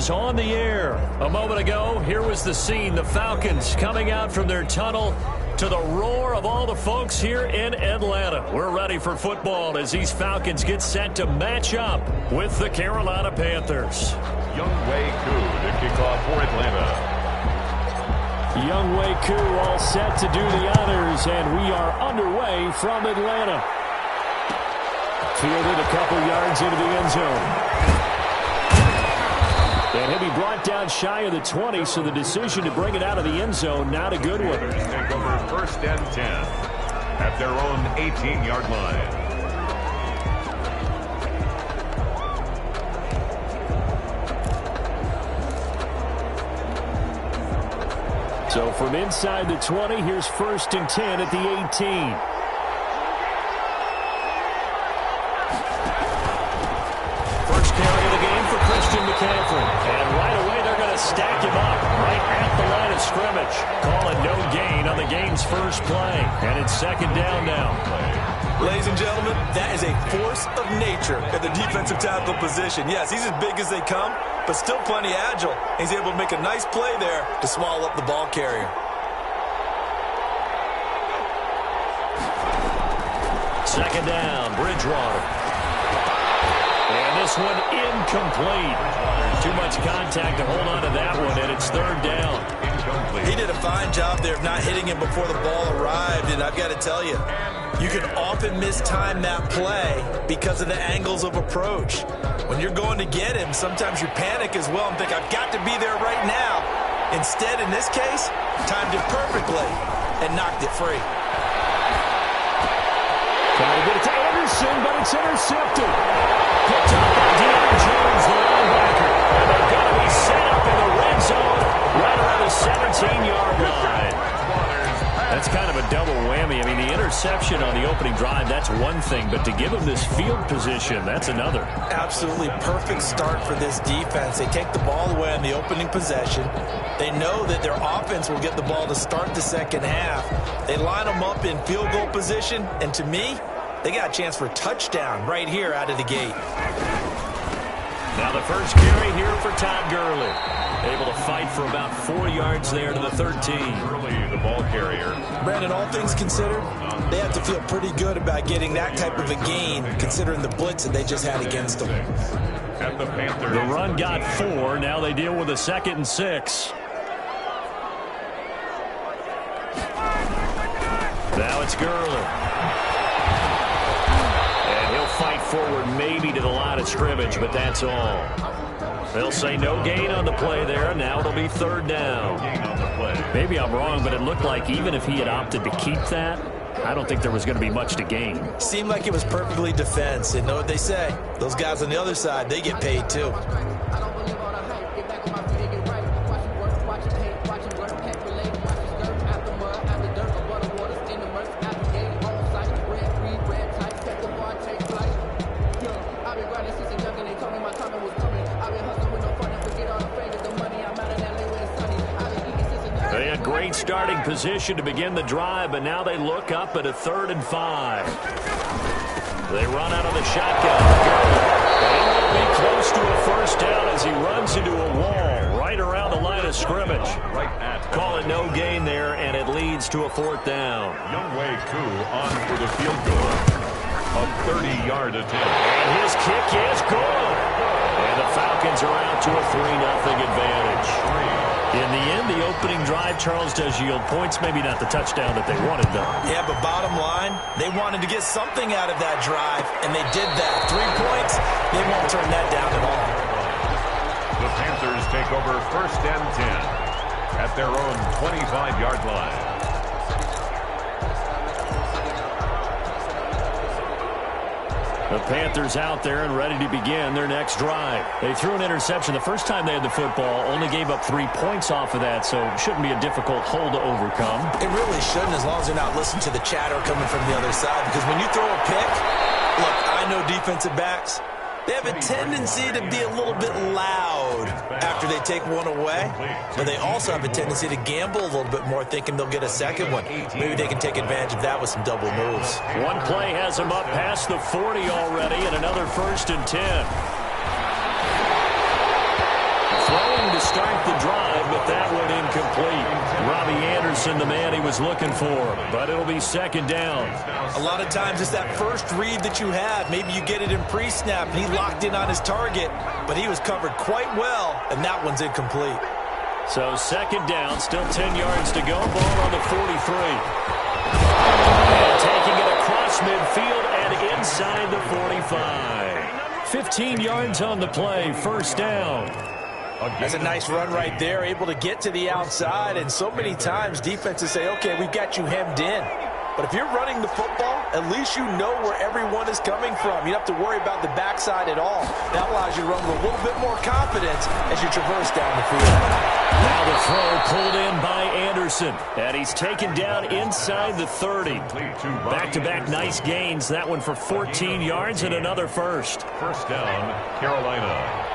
is on the air. A moment ago, here was the scene. The Falcons coming out from their tunnel to the roar of all the folks here in Atlanta. We're ready for football as these Falcons get set to match up with the Carolina Panthers. Younghoe Koo to kick off for Atlanta. Younghoe Koo all set to do the honors, and we are underway from Atlanta. Fielded a couple yards into the end zone. And he'll be brought down shy of the 20, so the decision to bring it out of the end zone, not a good one. Take over first and 10 at their own 18-yard line. So from inside the 20, here's first and 10 at the 18. And right away, they're going to stack him up right at the line of scrimmage. Calling no gain on the game's first play. And it's second down now. Ladies and gentlemen, that is a force of nature at the defensive tackle position. Yes, he's as big as they come, but still plenty agile. He's able to make a nice play there to swallow up the ball carrier. Second down, Bridgewater. And this one incomplete. Too much contact to hold on to that one, and it's third down. He did a fine job there of not hitting him before the ball arrived, and I've got to tell you, you can often mistime that play because of the angles of approach. When you're going to get him, sometimes you panic as well and think, I've got to be there right now. Instead, in this case, timed it perfectly and knocked it free. Trying to get it to Anderson, but it's intercepted. Picked up by De'Aaron Jones, the linebacker. And they're going to be set up in the red zone right around the 17-yard line. That's kind of a double whammy. I mean, the interception on the opening drive, that's one thing. But to give them this field position, that's another. Absolutely perfect start for this defense. They take the ball away on the opening possession. They know that their offense will get the ball to start the second half. They line them up in field goal position. And to me, they got a chance for a touchdown right here out of the gate. Now the first carry here for Todd Gurley. Able to fight for about 4 yards there to the 13. Gurley, the ball carrier. Brandon, all things considered, they have to feel pretty good about getting that type of a gain, considering the blitz that they just had against them. At the Panthers. The run got 4. Now they deal with a 2nd and 6. Now it's Gurley. Fight forward maybe to the line of scrimmage, but that's all. They'll say no gain on the play there. Now it'll be third down. Maybe I'm wrong, but it looked like even if he had opted to keep that, I don't think there was going to be much to gain. Seemed like it was perfectly defense. And know what they say? Those guys on the other side, they get paid too. Great starting position to begin the drive, but now they look up at a 3rd and 5. They run out of the shotgun. And he will be close to a first down as he runs into a wall right around the line of scrimmage. Call it no gain there, and it leads to a 4th down. Younghoe Koo on for the field goal. A 30-yard attempt. And his kick is good. And the Falcons are out to a 3-0 advantage. In the end, the opening drive, Charles, does yield points. Maybe not the touchdown that they wanted, though. Yeah, but bottom line, they wanted to get something out of that drive, and they did that. 3 points, they won't turn that down at all. The Panthers take over first and 10 at their own 25-yard line. The Panthers out there and ready to begin their next drive. They threw an interception the first time they had the football, only gave up 3 points off of that, so it shouldn't be a difficult hole to overcome. It really shouldn't, as long as they're not listening to the chatter coming from the other side, because when you throw a pick, look, I know defensive backs, they have a tendency to be a little bit loud after they take one away, but they also have a tendency to gamble a little bit more, thinking they'll get a second one. Maybe they can take advantage of that with some double moves. One play has them up past the 40 already, and another first and 10. The throw start the drive, but that one incomplete. Robbie Anderson, the man he was looking for, but it'll be second down. A lot of times it's that first read that you have. Maybe you get it in pre-snap, and he locked in on his target, but he was covered quite well, and that one's incomplete. So second down, still 10 yards to go. Ball on the 43. And taking it across midfield and inside the 45. 15 yards on the play, first down. That's a nice run right there, able to get to the outside, and so many times defenses say, okay, we've got you hemmed in. But if you're running the football, at least you know where everyone is coming from. You don't have to worry about the backside at all. That allows you to run with a little bit more confidence as you traverse down the field. Now the throw pulled in by Anderson, and he's taken down inside the 30. Back-to-back nice gains. That one for 14 yards and another first. First down, Carolina.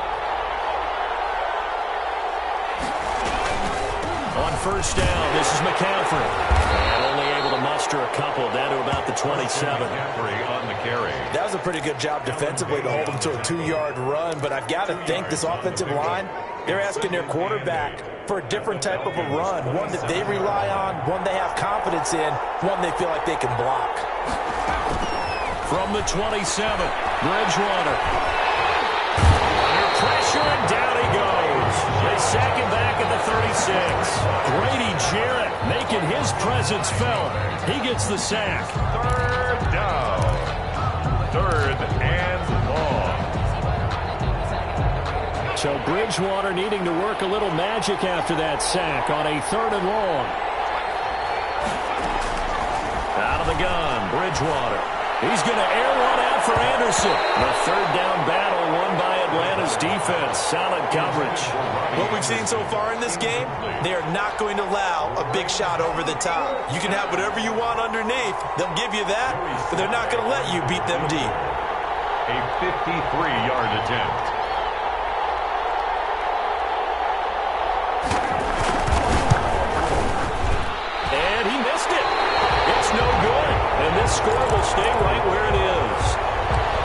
On first down, this is McCaffrey. And only able to muster a couple down to about the 27. McCaffrey on the carry. That was a pretty good job defensively to hold him to a 2-yard run, but I've got to think this offensive line, they're asking their quarterback for a different type of a run, one that they rely on, one they have confidence in, one they feel like they can block. From the 27, Bridgewater. Under pressure, and down he goes. They sack him back at the 36. Grady Jarrett making his presence felt. He gets the sack. Third down. Third and long. So Bridgewater needing to work a little magic after that sack on a third and long. Out of the gun, Bridgewater. He's going to air one out for Anderson. The third down battle won by Atlanta's defense. Solid coverage. What we've seen so far in this game, they are not going to allow a big shot over the top. You can have whatever you want underneath. They'll give you that, but they're not going to let you beat them deep. A 53-yard attempt. And he missed it. It's no good. And this score will stay right where it is.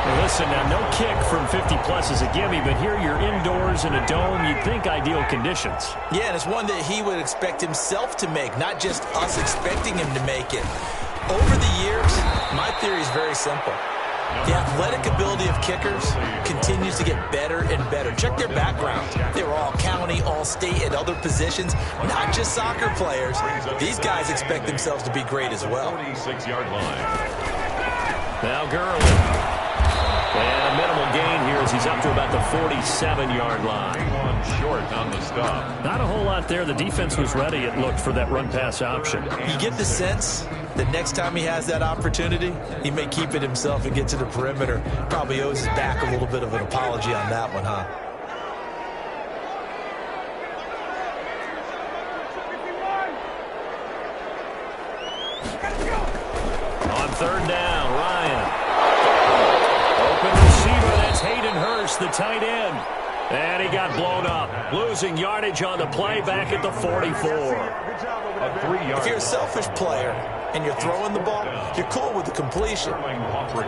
Now listen, now no kick from 50-plus is a gimme, but here you're indoors in a dome. You'd think ideal conditions. Yeah, and it's one that he would expect himself to make, not just us expecting him to make it. Over the years, my theory is very simple. The athletic ability of kickers continues to get better and better. Check their background. They were all county, all state, and other positions, not just soccer players. These guys expect themselves to be great as well. 46-yard line. Now Gurley. And a minimal gain here as he's up to about the 47-yard line. One short on the stop. Not a whole lot there. The defense was ready, it looked, for that run-pass option. You get the sense that next time he has that opportunity, he may keep it himself and get to the perimeter. Probably owes his back a little bit of an apology on that one, huh? On third down, Ryan. Open receiver, that's Hayden Hurst, the tight end. And he got blown up. Losing yardage on the play back at the 44. A 3-yard. If you're a selfish player and you're throwing the ball, you're cool with the completion.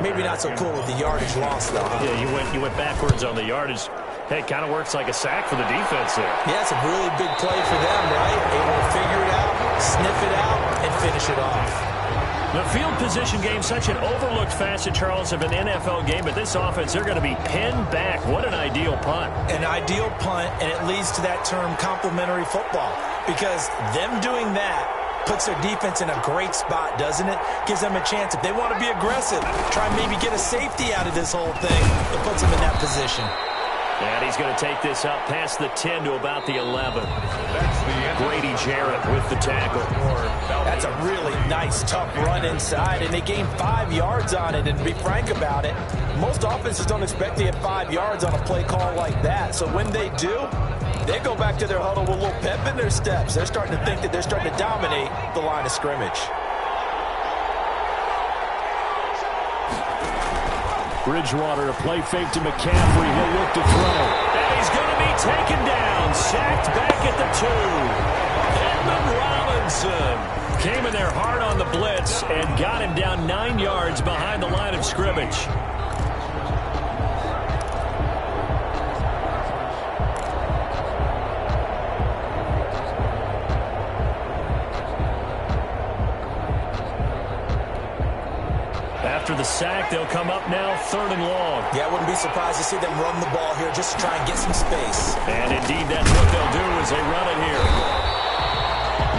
Maybe not so cool with the yardage loss, though. Huh? Yeah, you went backwards on the yardage. Hey, it kind of works like a sack for the defense there. Yeah, it's a really big play for them, right? Able to figure it out, sniff it out, and finish it off. The field position game, such an overlooked facet, Charles, of an NFL game, but this offense, they're going to be pinned back. What an ideal punt. An ideal punt, and it leads to that term complementary football, because them doing that puts their defense in a great spot, doesn't it? Gives them a chance. If they want to be aggressive, try and maybe get a safety out of this whole thing, it puts them in that position. And he's going to take this up past the 10 to about the 11. Grady Jarrett with the tackle. That's a really nice, tough run inside, and they gained 5 yards on it. And to be frank about it, most offenses don't expect to get 5 yards on a play call like that. So when they do, they go back to their huddle with a little pep in their steps. They're starting to think that they're starting to dominate the line of scrimmage. Bridgewater, a play fake to McCaffrey. He'll look to throw. And he's going to be taken down. Sacked back at the 2. Edmund Robinson came in there hard on the blitz and got him down 9 yards behind the line of scrimmage. after the sack. They'll come up now 3rd and long. Yeah, I wouldn't be surprised to see them run the ball here just to try and get some space. And indeed, that's what they'll do as they run it here.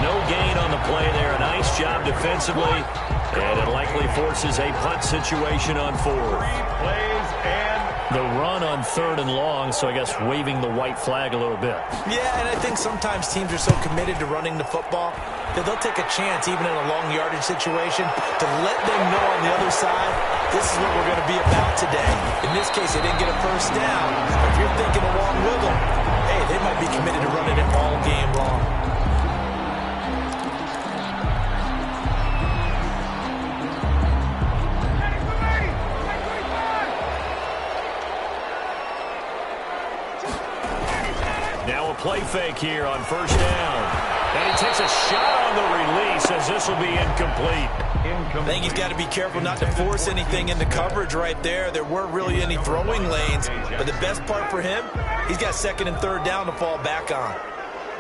No gain on the play there. A nice job defensively. And it likely forces a punt situation on 4. 3 plays and the run on 3rd and long, so I guess waving the white flag a little bit. Yeah, and I think sometimes teams are so committed to running the football that they'll take a chance, even in a long yardage situation, to let them know on the other side, this is what we're going to be about today. In this case, they didn't get a first down. If you're thinking along with them, hey, they might be committed to running it all game long. Play fake here on 1st down. And he takes a shot on the release as this will be incomplete. I think he's got to be careful not to force anything into coverage right there. There weren't really any throwing lanes. But the best part for him, he's got 2nd and 3rd down to fall back on.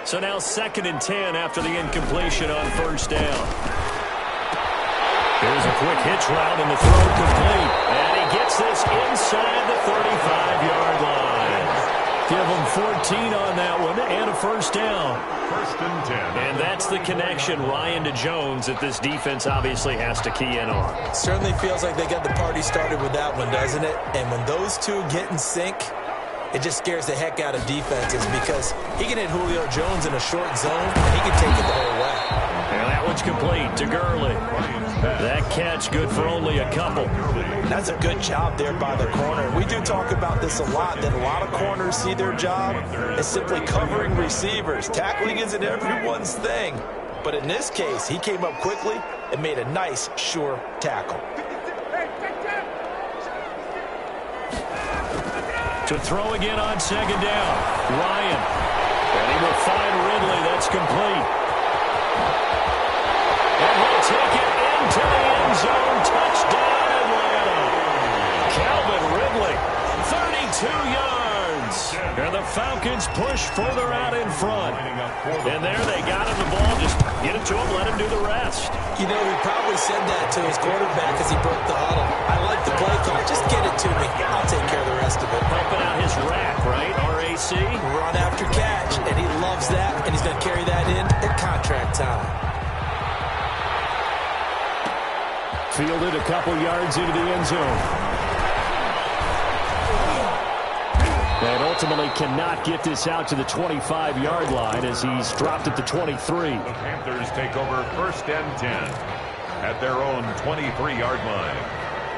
So now 2nd and 10 after the incompletion on 1st down. Here's a quick hitch route and the throw complete. And he gets this inside the 35-yard line. Give them 14 on that one and a 1st down. 1st and 10. And that's the connection, Ryan to Jones, that this defense obviously has to key in on. Certainly feels like they got the party started with that one, doesn't it? And when those two get in sync, it just scares the heck out of defenses because he can hit Julio Jones in a short zone, and he can take it the whole way. And that one's complete to Gurley. That catch good for only a couple. That's a good job there by the corner. We do talk about this a lot, that a lot of corners see their job as simply covering receivers. Tackling isn't everyone's thing. But in this case, he came up quickly and made a nice, sure tackle. To throw again on 2nd down. Ryan. And he will find Ridley. That's complete. And he'll take it into the end zone. Touchdown, Atlanta. Calvin Ridley, 32 yards. And the Falcons push further out in front. And there they got him the ball. Just get it to him, let him do the rest. You know, he probably said that to his quarterback as he broke the huddle. I like the play call. Just get it to me. I'll take care of the rest of it. Helping out his rack, right? RAC. Run after catch. And he loves that. And he's going to carry that in at contract time. Fielded a couple yards into the end zone. And ultimately cannot get this out to the 25-yard line as he's dropped at the 23. The Panthers take over 1st and 10 at their own 23-yard line.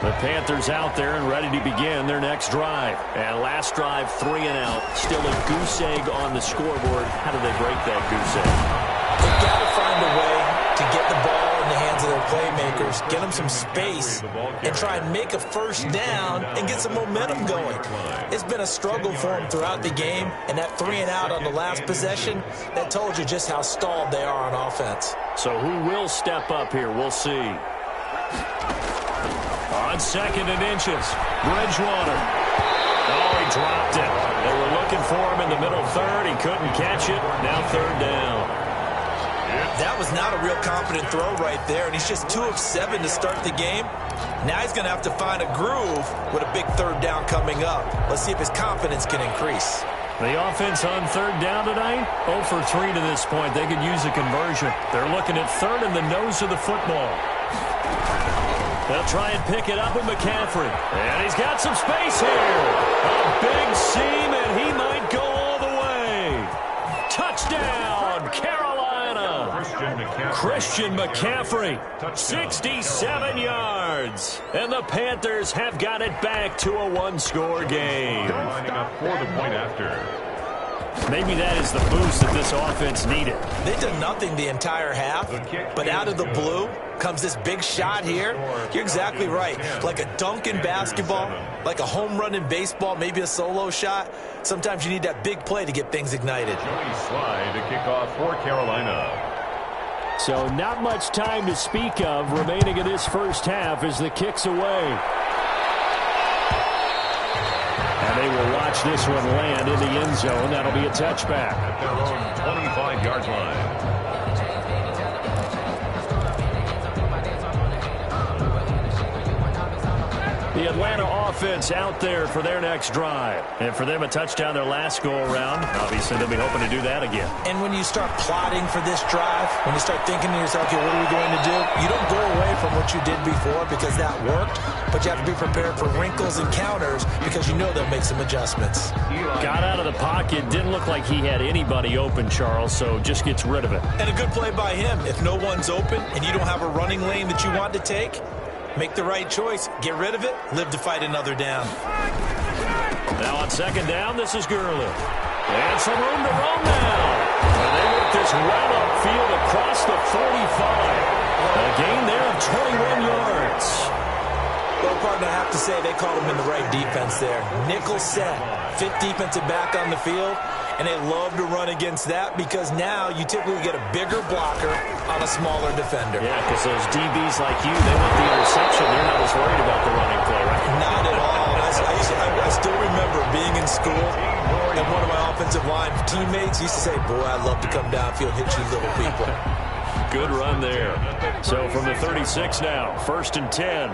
The Panthers out there and ready to begin their next drive. And last drive, 3 and out. Still a goose egg on the scoreboard. How do they break that goose egg? They've got to find a way to get the ball in the hands of their playmakers, get them some space, and try and make a 1st down and get some momentum going. It's been a struggle for them throughout the game, and that 3 and out on the last possession, that told you just how stalled they are on offense. So who will step up here? We'll see. On 2nd and inches, Bridgewater. Oh, he dropped it. They were looking for him in the middle 3rd. He couldn't catch it. Now 3rd down. That was not a real confident throw right there, and he's just 2 of 7 to start the game. Now he's going to have to find a groove with a big 3rd down coming up. Let's see if his confidence can increase. The offense on 3rd down tonight, 0 for 3 to this point. They could use a conversion. They're looking at 3rd in the nose of the football. They'll try and pick it up with McCaffrey. And he's got some space here. A big seam, and he might go all the way. Touchdown, Carolina. Christian McCaffrey, 67 yards. And the Panthers have got it back to a 1-score game. Lining up for the point after. Maybe that is the boost that this offense needed. They've done nothing the entire half, but out of the blue comes this big shot here. You're exactly right. Like a dunk in basketball, like a home run in baseball, maybe a solo shot. Sometimes you need that big play to get things ignited. Joey Slye to kick off for Carolina. So not much time to speak of remaining in this 1st half as the kick's away. And they will watch this one land in the end zone. That'll be a touchback. At their own 25-yard line. The Atlanta offense out there for their next drive. And for them, a touchdown their last go-around. Obviously, they'll be hoping to do that again. And when you start plotting for this drive, when you start thinking to yourself, okay, what are we going to do? You don't go away from what you did before because that worked, but you have to be prepared for wrinkles and counters because you know they'll make some adjustments. Got out of the pocket. Didn't look like he had anybody open, Charles, so just gets rid of it. And a good play by him. If no one's open and you don't have a running lane that you want to take, make the right choice. Get rid of it. Live to fight another down. Now on second down, this is Gurley. And some room to roam now. And they work this well upfield across the 45. A gain there of 21 yards. Well, partner, I have to say they called him in the right defense there. Nickel set, fifth defensive back on the field, and they love to run against that because now you typically get a bigger blocker on a smaller defender. Yeah, because those DBs like you, they want the interception. They're not as worried about the running play, right? Not at all. I still remember being in school, and one of my offensive line teammates used to say, boy, I'd love to come downfield and hit you little people. Good run there. So from the 36 now, 1st and 10.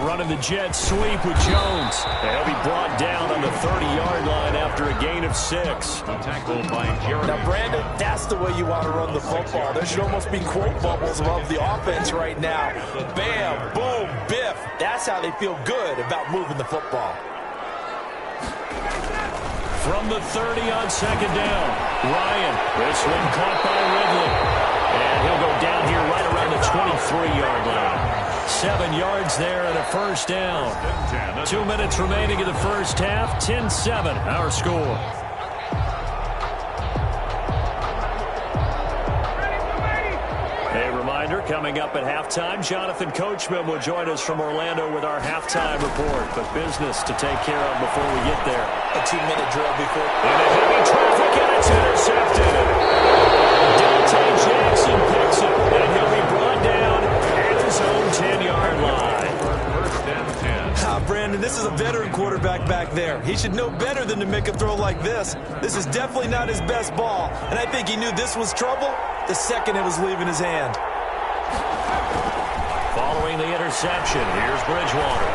Running the jet sweep with Jones. He'll be brought down on the 30-yard line after a gain of 6. Tackled by Jeremy. Now, Brandon, that's the way you want to run the football. There should almost be quote bubbles above the offense right now. Bam, boom, biff. That's how they feel good about moving the football. From the 30 on second down, Ryan. This one caught by Ridley. And he'll go down here right around the 23-yard line. 7 yards there and a first down. 2 minutes remaining in the first half. 10-7, our score. A reminder, coming up at halftime, Jonathan Coachman will join us from Orlando with our halftime report. But business to take care of before we get there. A 2-minute drill before. Into heavy traffic, and it's intercepted. Dante Jackson picks it, and he'll be brought down at his own 10-yard line. First and 10. Brandon, this is a veteran quarterback back there. He should know better than to make a throw like this. This is definitely not his best ball, and I think he knew this was trouble the second it was leaving his hand. Following the interception, here's Bridgewater.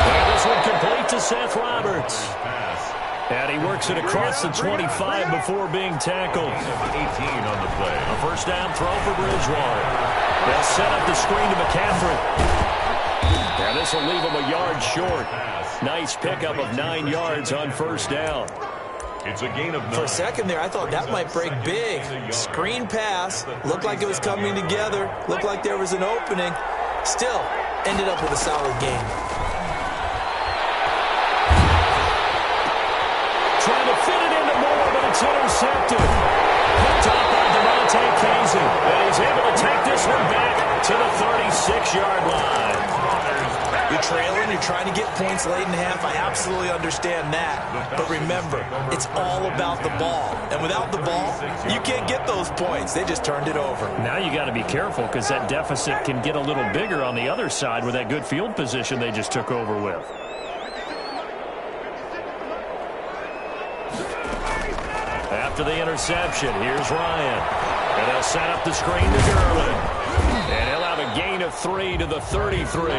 And this one complete to Seth Roberts. And he works it across the 25 before being tackled. 18 on the play. A first down throw for Bridgewater. They'll set up the screen to McCaffrey. And this will leave him a yard short. Nice pickup of 9 yards on first down. It's a gain of 9. For a second there, I thought that might break big. Screen pass. Looked like it was coming together. Looked like there was an opening. Still, ended up with a solid game. Trying to fit it into Moore, but it's intercepted. Picked up by Devontae Casey. And he's able to take this one back to the 36-yard line. You're trailing, you're trying to get points late in half. I absolutely understand that. But remember, it's all about the ball. And without the ball, you can't get those points. They just turned it over. Now you got to be careful because that deficit can get a little bigger on the other side with that good field position they just took over with. After the interception, here's Ryan. And they'll set up the screen to Gurley. And he'll have a gain of 3 to the 33.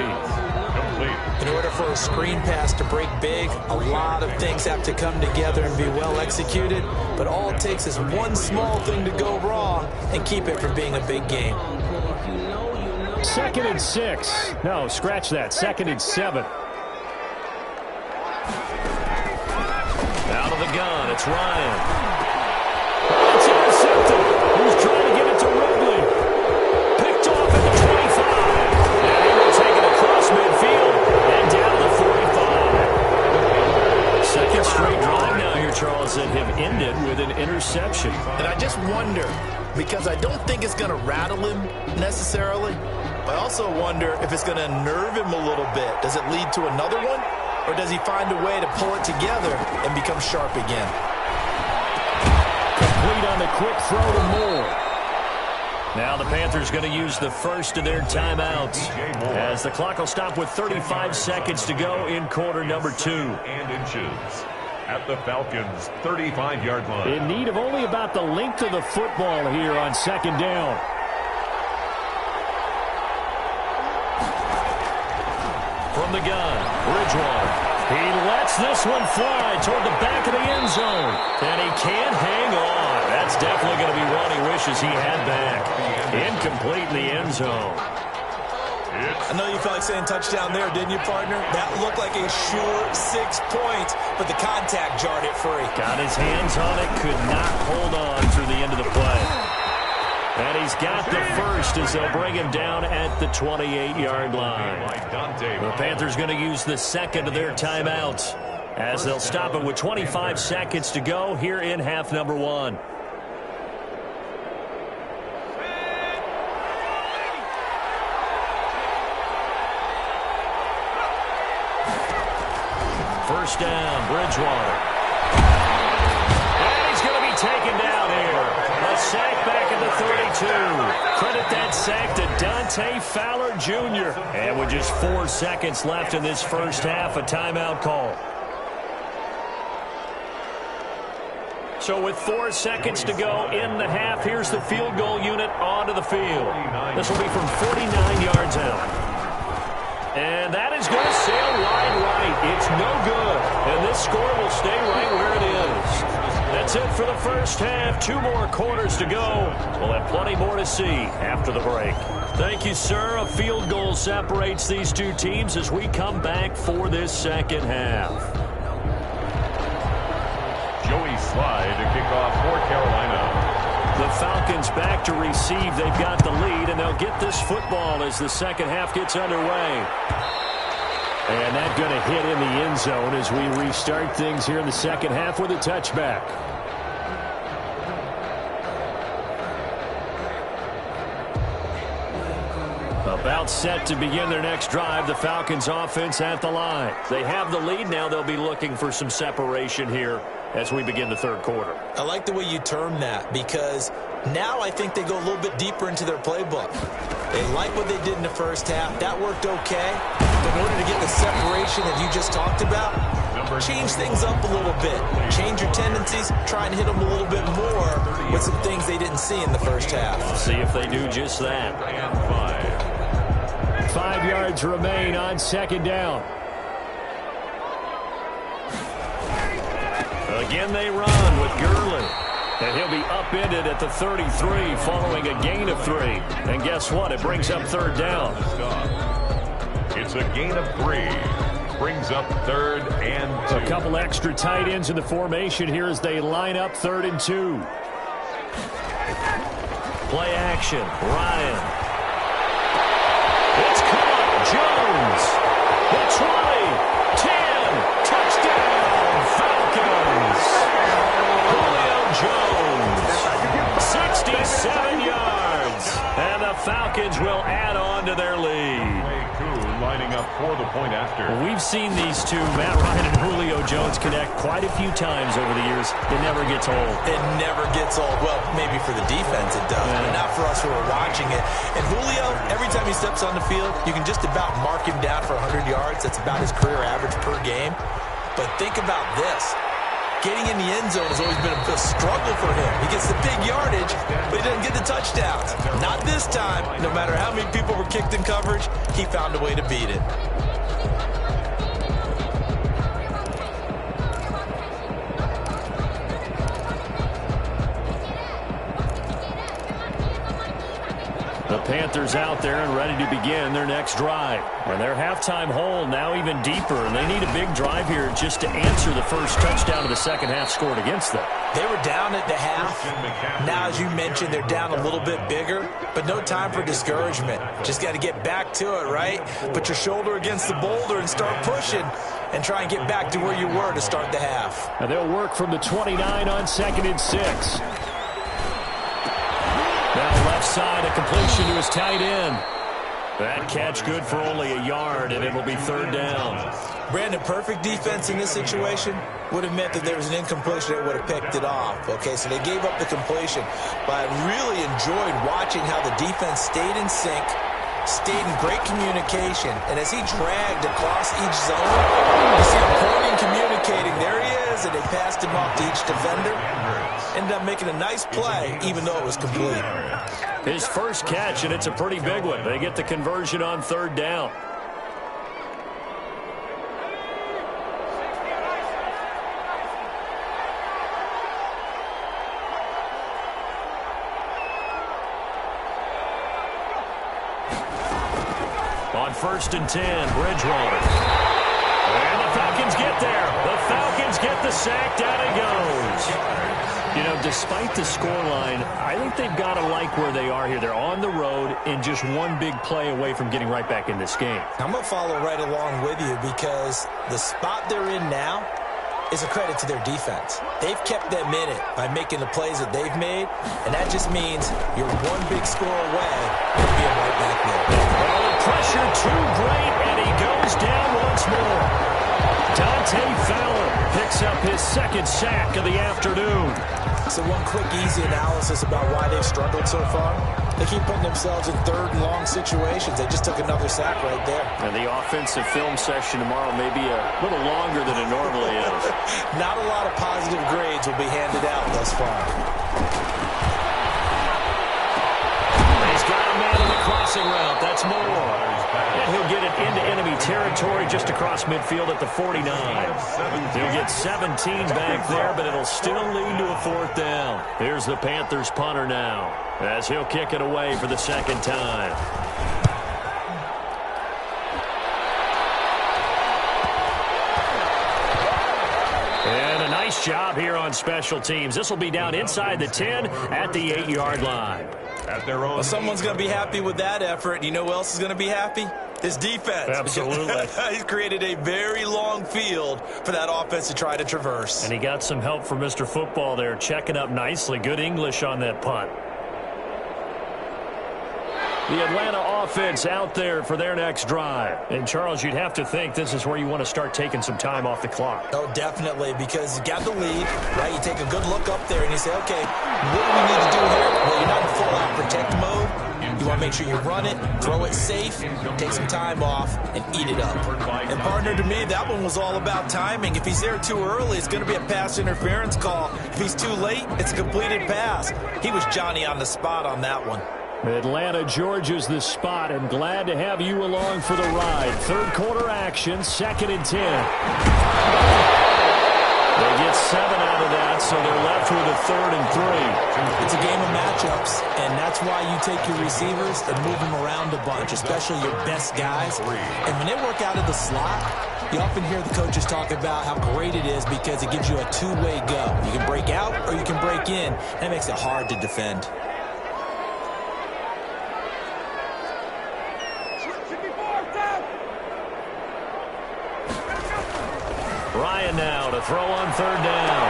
In order for a screen pass to break big, a lot of things have to come together and be well executed. But all it takes is one small thing to go wrong and keep it from being a big game. 2nd and 6. No, scratch that. 2nd and 7. Out of the gun, it's Ryan. It's intercepted. Who's trying to get it to Ridley? Picked off at the 25. And he will take it across midfield and down the 45. Second straight drive now here, Charles, that have ended with an interception. And I just wonder, because I don't think it's going to rattle him necessarily, but I also wonder if it's going to nerve him a little bit. Does it lead to another one? Or does he find a way to pull it together and become sharp again? Complete on the quick throw to Moore. Now the Panthers going to use the first of their timeouts as the clock will stop with 35 seconds to go in quarter number 2. And inches. at the Falcons' 35-yard line. In need of only about the length of the football here on second down. From the gun, Bridgewater. He lets this one fly toward the back of the end zone. And he can't hang on. That's definitely going to be one he wishes he had back. Incomplete in the end zone. I know you felt like saying touchdown there, didn't you, partner? That looked like a sure 6 points, but the contact jarred it free. Got his hands on it, could not hold on through the end of the play. And he's got the first as they'll bring him down at the 28-yard line. The Panthers going to use the second of their timeouts as they'll stop it with 25 seconds to go here in half number one. First down, Bridgewater. And he's going to be taken down here. A sack back at the 32. Credit that sack to Dante Fowler Jr. And with just 4 seconds left in this first half, a timeout call. So with 4 seconds to go in the half, here's the field goal unit onto the field. This will be from 49 yards out. And that is going to sail wide right. It's no good. And this score will stay right where it is. That's it for the first half. 2 more quarters to go. We'll have plenty more to see after the break. Thank you, sir. A field goal separates these two teams as we come back for this second half. Joey Slye to kick off for Carolina. The Falcons back to receive. They've got the lead, and they'll get this football as the second half gets underway. And that's going to hit in the end zone as we restart things here in the second half with a touchback. About set to begin their next drive, the Falcons offense at the line. They have the lead now. They'll be looking for some separation here as we begin the third quarter. I like the way you term that because now I think they go a little bit deeper into their playbook. They like what they did in the first half. That worked okay. But in order to get the separation that you just talked about, change things up a little bit. Change your tendencies. Try and hit them a little bit more with some things they didn't see in the first half. See if they do just that. 5 yards remain on second down. Again they run with Gurley. And he'll be upended at the 33 following a gain of 3. And guess what? It brings up third down. It's a gain of 3. Brings up 3rd and 2. A couple extra tight ends in the formation here as they line up 3rd and 2. Play action. Ryan. It's caught. Jones. The 20. 10. Touchdown. Falcons. Julio Jones. 67 yards. And the Falcons will add on to their lead. Lining up for the point after. We've seen these two, Matt Ryan and Julio Jones, connect quite a few times over the years. It never gets old. It never gets old. Well, maybe for the defense it does, but not for us who are watching it. And Julio, every time he steps on the field, you can just about mark him down for 100 yards. That's about his career average per game. But think about this. Getting in the end zone has always been a struggle for him. He gets the big yardage, but he doesn't get the touchdowns. Not this time. No matter how many people were kicked in coverage, he found a way to beat it. The Panthers out there and ready to begin their next drive. And their halftime hole now even deeper, and they need a big drive here just to answer the first touchdown of the second half scored against them. They were down at the half. Now, as you mentioned, they're down a little bit bigger, but no time for discouragement. Just got to get back to it, right? Put your shoulder against the boulder and start pushing and try and get back to where you were to start the half. And they'll work from the 29 on 2nd and 6. Now left side, a completion to his tight end. That catch good for only a yard, and it will be third down. Brandon, perfect defense in this situation would have meant that there was an incompletion that would have picked it off. Okay, so they gave up the completion. But I really enjoyed watching how the defense stayed in sync, stayed in great communication. And as he dragged across each zone, you see him pointing, communicating. There he is. was, and they passed him off to each defender. Ended up making a nice play, even though it was complete. His first catch, and it's a pretty big one. They get the conversion on third down. On 1st and 10, Bridgewater. And the Falcons get there. The Falcons get the sack. Down it goes. You know, despite the scoreline, I think they've got to like where they are here. They're on the road and just one big play away from getting right back in this game. I'm going to follow right along with you because the spot they're in now is a credit to their defense. They've kept them in it by making the plays that they've made, and that just means you're one big score away from being right back there. Well, the pressure too great, and he goes down once more. Dante Fowler picks up his second sack of the afternoon. So one quick, easy analysis about why they've struggled so far. They keep putting themselves in third and long situations. They just took another sack right there. And the offensive film session tomorrow may be a little longer than it normally is. Not a lot of positive grades will be handed out thus far. He's got a man on the crossing route. That's more. And he'll get it into enemy territory just across midfield at the 49. He'll get 17 back there, but it'll still lead to a 4th down. Here's the Panthers punter now, as he'll kick it away for the second time. And a nice job here on special teams. This will be down inside the 10 at the 8-yard line. At their own. Well, someone's going to be happy with that effort. You know who else is going to be happy? His defense. Absolutely. He's created a very long field for that offense to try to traverse. And he got some help from Mr. Football there, checking up nicely. Good English on that punt. The Atlanta offense out there for their next drive. And, Charles, you'd have to think this is where you want to start taking some time off the clock. Oh, definitely, because you got the lead, right? You take a good look up there and you say, okay, what do we need to do here? Well, you're not in full-out protect mode. You want to make sure you run it, throw it safe, take some time off, and eat it up. And, partner, to me, that one was all about timing. If he's there too early, it's going to be a pass interference call. If he's too late, it's a completed pass. He was Johnny on the spot on that one. Atlanta, Georgia's the spot, and glad to have you along for the ride. Third quarter action, 2nd and 10. They get 7 out of that, so they're left with a 3rd and 3. It's a game of matchups, and that's why you take your receivers and move them around a bunch, especially your best guys. And when they work out of the slot, you often hear the coaches talk about how great it is because it gives you a two-way go. You can break out or you can break in. That makes it hard to defend. Ryan now to throw on 3rd down.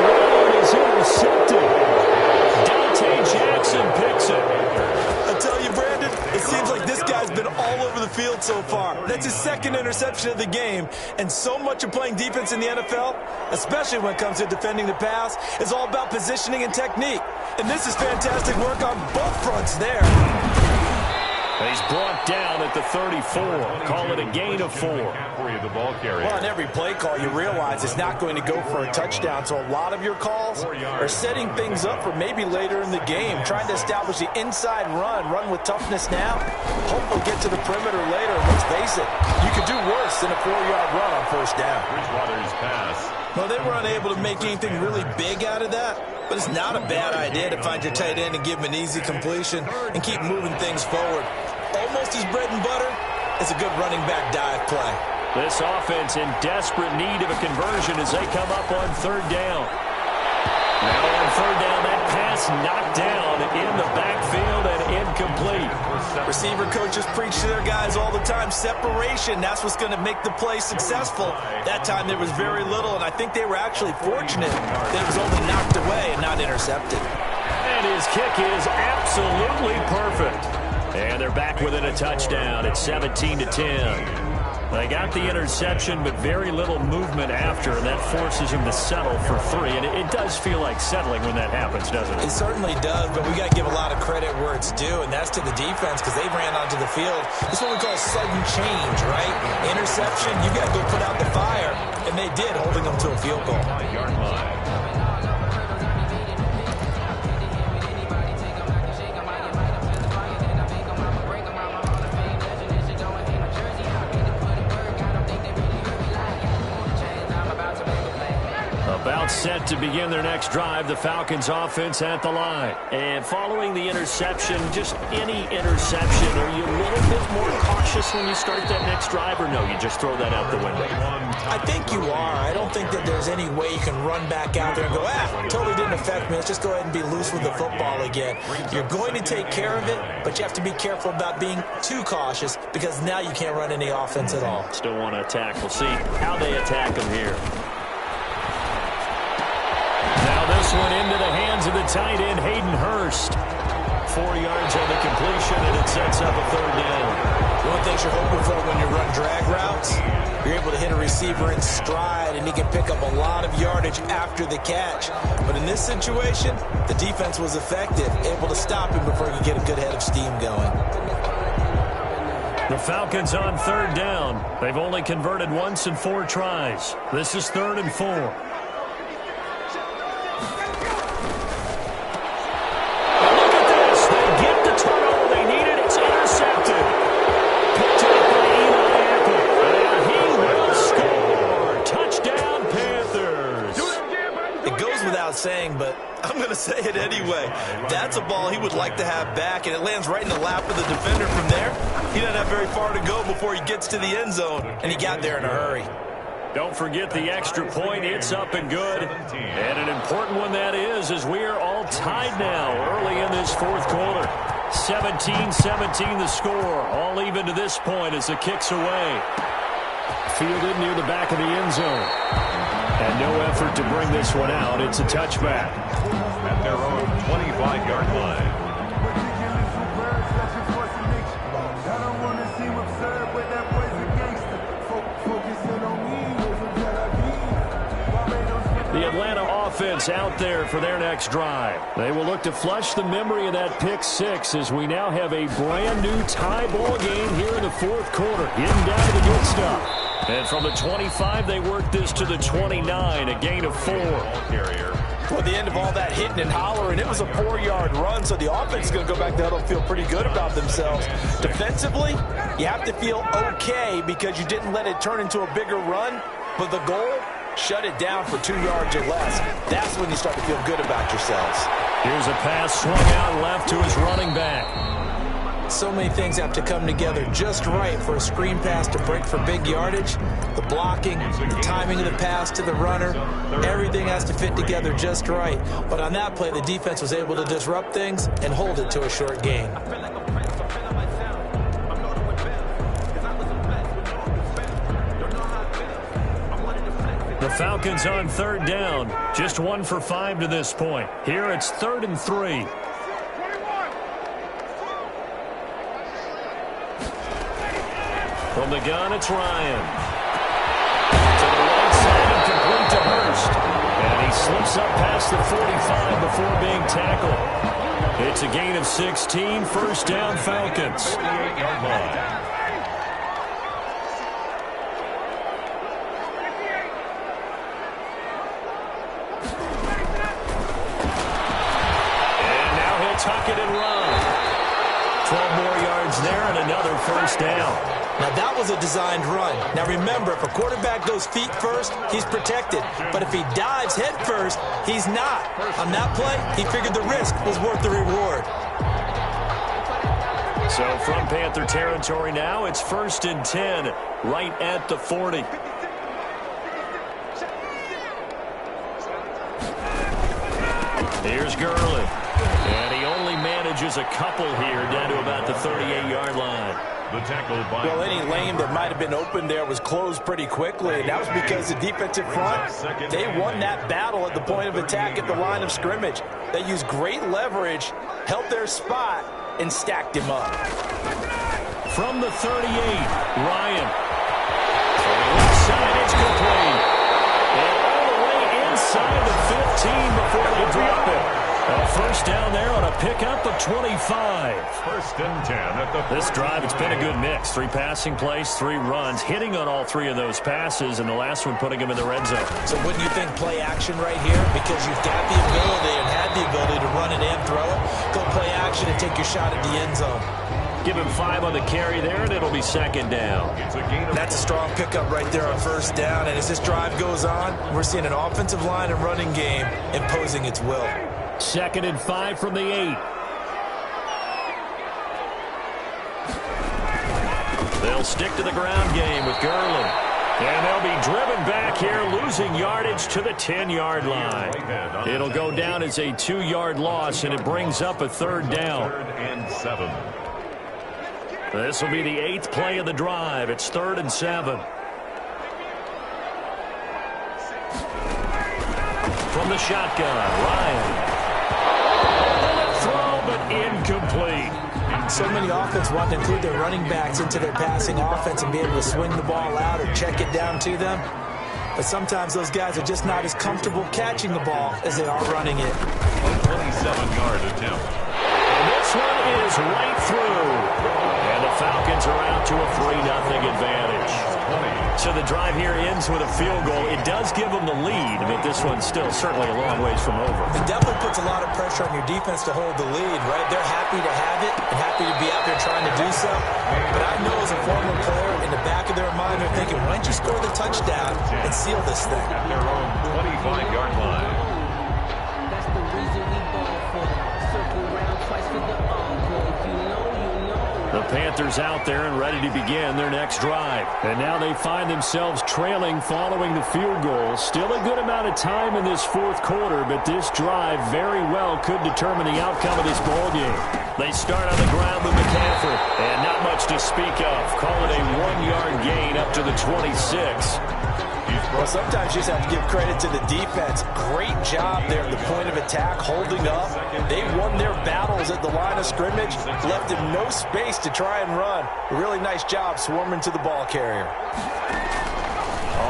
Ryan is intercepted. Dante Jackson picks it. I tell you, Brandon, it seems like this guy's been all over the field so far. That's his 2nd interception of the game. And so much of playing defense in the NFL, especially when it comes to defending the pass, is all about positioning and technique. And this is fantastic work on both fronts there. He's brought down at the 34. Call it a gain of 4. The ball carrier. Well, on every play call, you realize it's not going to go for a touchdown. So a lot of your calls are setting things up for maybe later in the game, trying to establish the inside run with toughness now. Hopefully get to the perimeter later. And let's face it, you could do worse than a 4-yard run on 1st down. Bridgewater's pass. Well, they were unable to make anything really big out of that. But it's not a bad idea to find your tight end and give him an easy completion and keep moving things forward. Almost his bread and butter is a good running back dive play. This offense in desperate need of a conversion as they come up on 3rd down. Now on 3rd down, that pass knocked down in the backfield and incomplete. Receiver coaches preach to their guys all the time. Separation, that's what's going to make the play successful. That time there was very little, and I think they were actually fortunate that it was only knocked away and not intercepted. And his kick is absolutely perfect. And they're back within a touchdown at 17-10. They got the interception, but very little movement after, and that forces him to settle for 3. And it does feel like settling when that happens, doesn't it? It certainly does, but we got to give a lot of credit where it's due, and that's to the defense because they ran onto the field. This is what we call sudden change, right? interception, you got to go put out the fire. And they did, holding them to a field goal. 5-yard line. About set to begin their next drive, the Falcons offense at the line. And following the interception, just any interception, are you a little bit more cautious when you start that next drive, or no, you just throw that out the window? I think you are. I don't think that there's any way you can run back out there and go, totally didn't affect me. Let's just go ahead and be loose with the football again. You're going to take care of it, but you have to be careful about being too cautious because now you can't run any offense at all. Still want to attack. We'll see how they attack them here. Now this one into the hands of the tight end, Hayden Hurst. 4 yards on the completion, and it sets up a third down. One of the things you're hoping for when you run drag routes, you're able to hit a receiver in stride, and he can pick up a lot of yardage after the catch. But in this situation, the defense was effective, able to stop him before he could get a good head of steam going. The Falcons on third down. They've only converted once in 4 tries. This is 3rd and 4. Saying, but I'm going to say it anyway. That's a ball he would like to have back, and it lands right in the lap of the defender from there. He doesn't have very far to go before he gets to the end zone, and he got there in a hurry. Don't forget the extra point. It's up and good. And an important one that is, as we are all tied now early in this 4th quarter. 17-17 the score. All even to this point as the kick's away. Fielded near the back of the end zone. And no effort to bring this one out. It's a touchback. At their own 25-yard line. The Atlanta offense out there for their next drive. They will look to flush the memory of that pick 6 as we now have a brand new tie ball game here in the 4th quarter. Getting down to the good stuff. And from the 25, they work this to the 29, a gain of 4. Well, at the end of all that hitting and hollering, it was a 4-yard run, so the offense is going to go back to the huddle and feel pretty good about themselves. Defensively, you have to feel okay because you didn't let it turn into a bigger run, but the goal, shut it down for 2 yards or less. That's when you start to feel good about yourselves. Here's a pass swung out left to his running back. So many things have to come together just right for a screen pass to break for big yardage. The blocking, the timing of the pass to the runner, everything has to fit together just right. But on that play, the defense was able to disrupt things and hold it to a short gain. The Falcons on third down. Just 1 for 5 to this point. Here it's 3rd and 3. From the gun, it's Ryan. To the right side and complete to Hurst. And he slips up past the 45 before being tackled. It's a gain of 16, 1st down Falcons. 38-yard line. And now he'll tuck it and run. 12 more yards there and another 1st down. Now, that was a designed run. Now, remember, if a quarterback goes feet first, he's protected. But if he dives head first, he's not. On that play, he figured the risk was worth the reward. So from Panther territory now, it's 1st and 10, right at the 40. Here's Gurley. And he only manages a couple here down to about the 38-yard line. The tackle by Well, any lane that might have been open there was closed pretty quickly, and that was because the defensive front, they won that battle at the point of attack at the line of scrimmage. They used great leverage, held their spot, and stacked him up. From the 38, Ryan. Inside, it's complete. And all the way inside the 15 before they drop it. A 1st down there on a pickup of 25. First and 10 at the This drive, it's been a good mix. 3 passing plays, 3 runs, hitting on all 3 of those passes, and the last one putting him in the red zone. So wouldn't you think play action right here? Because you've got the ability and had the ability to run it and throw it. Go play action and take your shot at the end zone. Give him 5 on the carry there, and it'll be second down. That's a strong pickup right there on first down. And as this drive goes on, we're seeing an offensive line and running game imposing its will. Second and 5 from the 8. They'll stick to the ground game with Garland. And they'll be driven back here, losing yardage to the 10-yard line. It'll go down as a 2-yard loss, and it brings up a third down. 3rd and 7. This will be the 8th play of the drive. It's 3rd and 7. From the shotgun, Ryan. Throw, but incomplete. So many offenses want to include their running backs into their passing offense and be able to swing the ball out or check it down to them. But sometimes those guys are just not as comfortable catching the ball as they are running it. 27-yard attempt. And this one is right through. And the Falcons are out to a 3-0 advantage. So the drive here ends with a field goal. It does give them the lead, but this one's still certainly a long ways from over. It definitely puts a lot of pressure on your defense to hold the lead, right? They're happy to have it and happy to be out there trying to do so. But I know as a former player, in the back of their mind, they're thinking, why don't you score the touchdown and seal this thing? At their own 25-yard line. That's the reason we ball for. Circle round twice for the encore. You know. The Panthers out there and ready to begin their next drive. And now they find themselves trailing following the field goal. Still a good amount of time in this 4th quarter, but this drive very well could determine the outcome of this ball game. They start on the ground with McCaffrey, and not much to speak of. Call it a 1-yard gain up to the 26. Well, sometimes you just have to give credit to the defense. Great job there at the point of attack, holding up. They won their battles at the line of scrimmage, left them no space to try and run. A really nice job swarming to the ball carrier.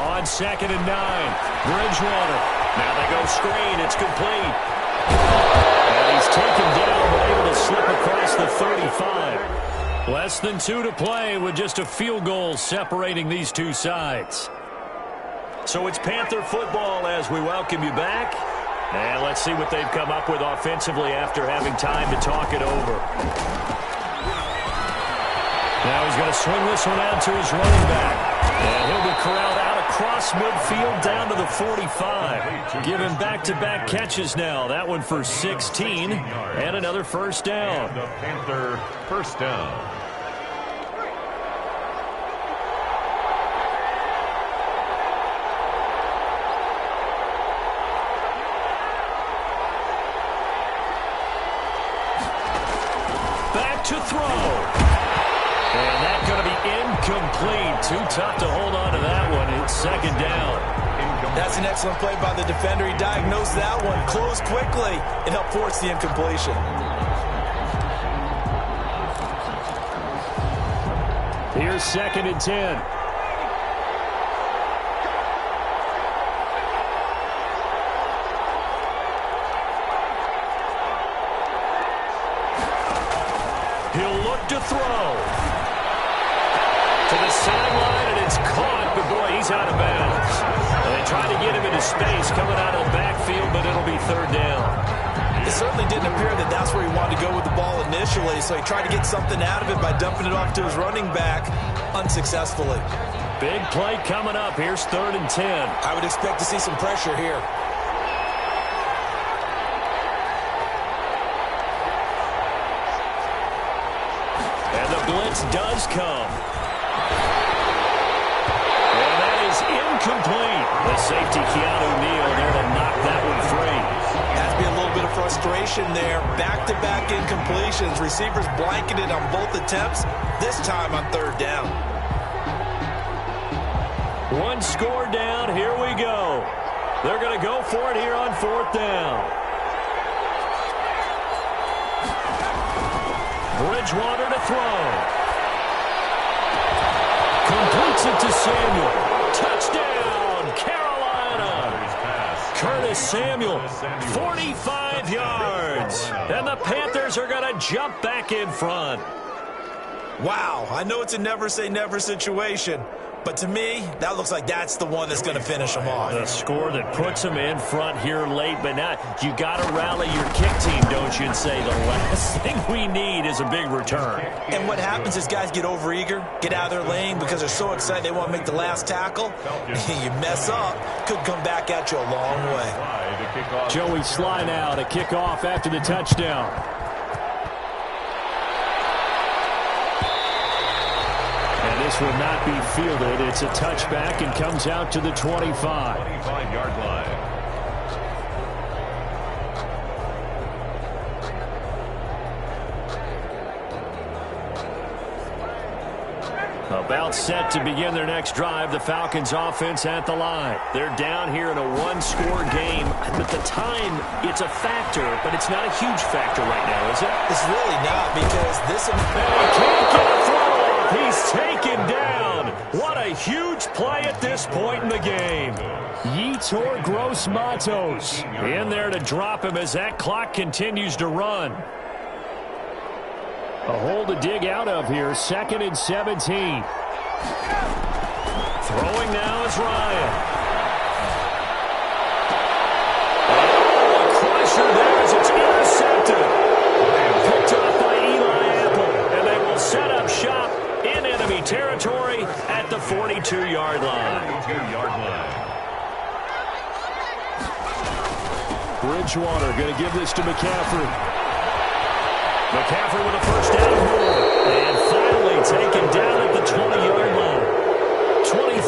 On 2nd and 9, Bridgewater. Now they go screen. It's complete. And he's taken down, but able to slip across the 35. Less than 2 to play with just a field goal separating these two sides. So it's Panther football as we welcome you back. And let's see what they've come up with offensively after having time to talk it over. Now he's going to swing this one out to his running back. And he'll be corralled out across midfield down to the 45. Given back-to-back catches now. That one for 16 and another first down. The Panther first down. To throw. And that's going to be incomplete. Too tough to hold on to that one. It's 2nd down. That's an excellent play by the defender. He diagnosed that one, closed quickly, and helped force the incompletion. Here's 2nd and 10. He'll look to throw. To the sideline, and it's caught, but boy, he's out of bounds. And they try to get him into space coming out of the backfield, but it'll be 3rd down. It certainly didn't appear that that's where he wanted to go with the ball initially, so he tried to get something out of it by dumping it off to his running back unsuccessfully. Big play coming up. Here's 3rd and 10. I would expect to see some pressure here. And the blitz does come. And that is incomplete. The safety, Keanu Neal, there to knock that one free. Has to be a little bit of frustration there. Back-to-back incompletions. Receivers blanketed on both attempts, this time on 3rd down. One score down. Here we go. They're going to go for it here on 4th down. Bridgewater to throw. Completes it to Samuel. Touchdown, Carolina. Curtis Samuel, 45 yards. And the Panthers are going to jump back in front. Wow, I know it's a never-say-never situation, but to me, that looks like that's the one that's going to finish them off. The score that puts them in front here late, but now you got to rally your kick team, don't you, and say the last thing we need is a big return. And what happens is guys get overeager, get out of their lane because they're so excited they want to make the last tackle. You mess up, could come back at you a long way. Joey Sly now to kick off after the touchdown. This will not be fielded. It's a touchback and comes out to the 25. 25-yard line. About set to begin their next drive. The Falcons offense at the line. They're down here in a one-score game. At the time, it's a factor, but it's not a huge factor right now, is it? It's really not because this... And he can't get a throw off. He's taken down. What a huge play at this point in the game. Yetur Gross-Matos in there to drop him as that clock continues to run. A hole to dig out of here. 2nd and 17. Throwing now is Ryan. Oh, crusher there as it's intercepted. Picked up by Eli Apple. And they will set up shop in enemy territory at the 42-yard line. 42-yard line. Bridgewater going to give this to McCaffrey. McCaffrey with a first down move. And finally taken down at the 20-yard line.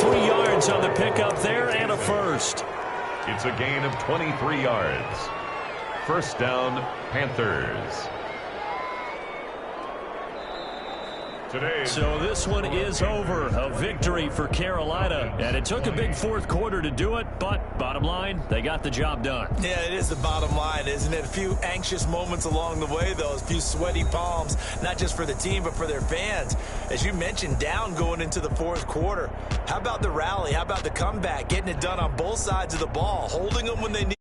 23 yards on the pickup there and a first. It's a gain of 23 yards. First down, Panthers. So this one is over. A victory for Carolina. And it took a big fourth quarter to do it, but bottom line, they got the job done. Yeah, it is the bottom line, isn't it? A few anxious moments along the way, though. A few sweaty palms, not just for the team, but for their fans. As you mentioned, down going into the fourth quarter. How about the rally? How about the comeback? Getting it done on both sides of the ball, holding them when they need